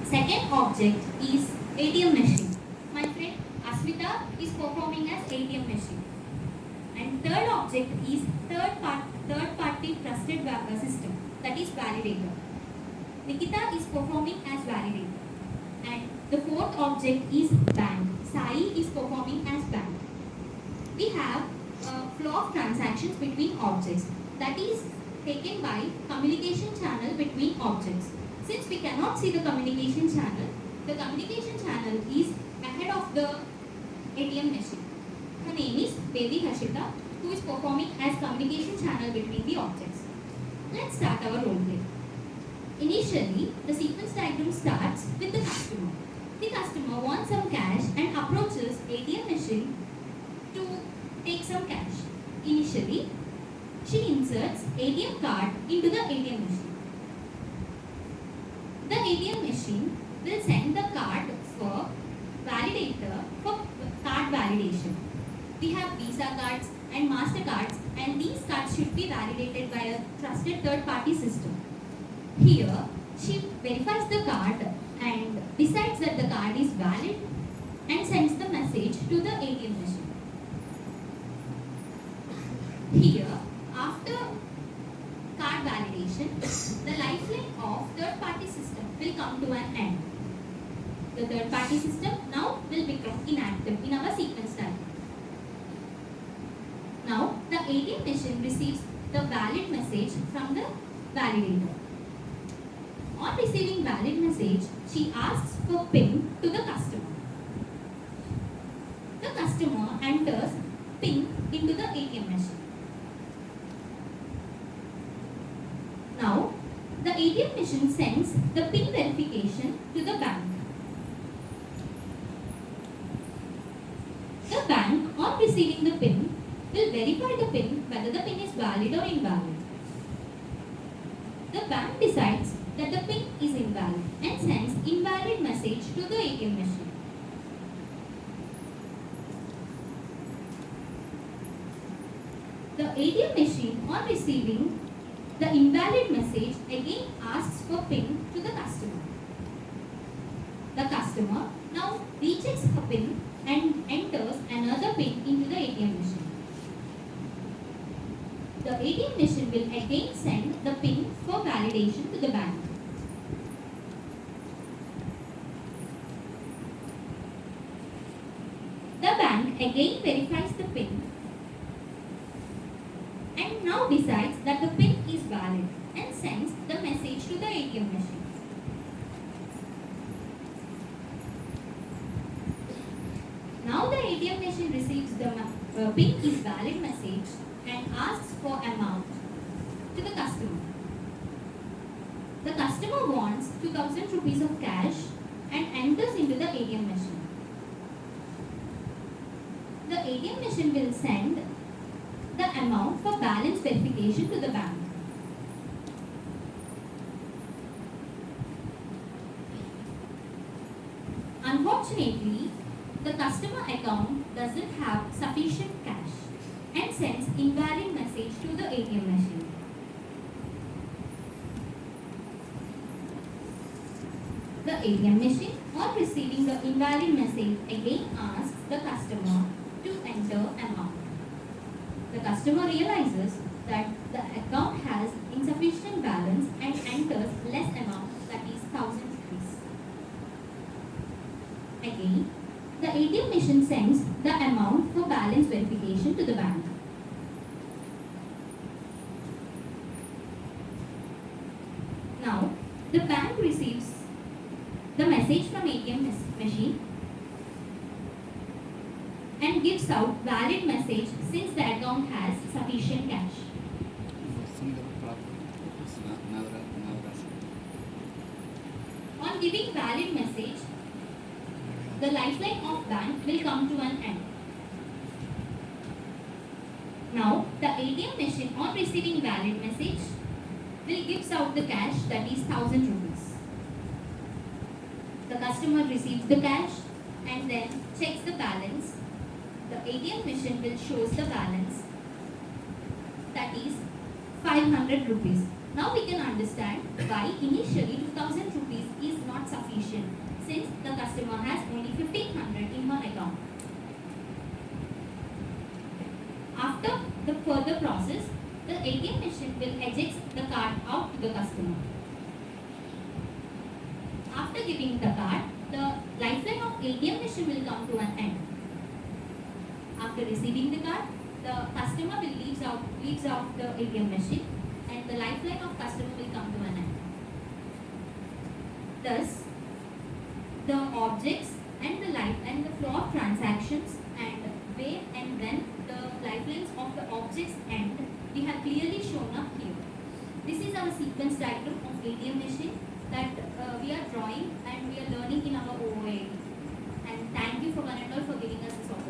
Second object is ATM machine. My friend Asmita is performing as ATM machine. And third object is third party trusted system, that is validator. Nikita is performing as validator. And the fourth object is bank. Sai is performing as bank. We have a flow of transactions between objects, that is taken by communication channel between objects. Since we cannot see the communication channel is ahead of the ATM machine. Her name is Baby Hashita, who is performing as communication channel between the objects. Let's start our role play. Initially, the sequence diagram starts with the customer. The customer wants some cash and approaches ATM machine to take some cash. Initially, she inserts ATM card into the ATM machine. The ATM machine will send the card for validator for card validation. We have Visa cards and MasterCards, and these cards should be validated by a trusted third-party system. Here, she verifies the card and decides that the card is valid and sends the message to the ATM machine. Here, after card validation, the lifeline of third-party system will come to an end. The third-party system now will become inactive in our sequence diagram. Now, the ATM machine receives the valid message from the validator. On receiving valid message, she asks for PIN to the customer. The customer enters PIN into the ATM machine. Now, the ATM machine sends the PIN verification to the bank. The bank, on receiving the PIN, will verify the PIN whether the PIN is valid or invalid. The bank decides that the PIN is invalid and sends invalid message to the ATM machine. The ATM machine, on receiving the invalid message, again asks for PIN to the customer. The customer now rechecks her PIN and enters another PIN into the ATM machine. The ATM machine will again send the PIN for validation to the bank. The bank again verifies the PIN and now decides that the PIN is valid and sends the message to the ATM machine. Now the ATM machine receives the PIN is valid message and asks for amount to the customer. The customer wants 2000 rupees of cash and enters into the ATM machine. The ATM machine will send the amount for balance verification to the bank. Unfortunately, the customer account doesn't have sufficient cash and sends invalid message to the ATM machine. The ATM machine, on receiving the invalid message, again asks the customer to enter amount. The customer realizes that the account has insufficient balance and enters less amount, that is 1000 rupees. Again, the ATM machine sends the amount for balance verification to the bank. Now, the bank receives the message from ATM machine and gives out valid message since the account has sufficient cash. On giving valid message, the lifeline of bank will come to an end. Now, the ATM machine, on receiving valid message, will gives out the cash, that is 1000 rupees. The customer receives the cash and then checks the balance. The ATM machine will shows the balance, that is 500 rupees. Now we can understand why initially 2000 rupees is not sufficient. customer has only 1500 in her account. After the further process, the ATM machine will eject the card out to the customer. After giving the card, the lifeline of ATM machine will come to an end. After receiving the card, the customer will leaves out the ATM machine, and the lifeline of customer will come to an end. Thus, the objects and the flow of transactions and where and when the lifelines of the objects end, we have clearly shown up here. This is our sequence diagram of ATM machine that we are drawing and we are learning in our OOAD. And thank you for one and all for giving us this opportunity.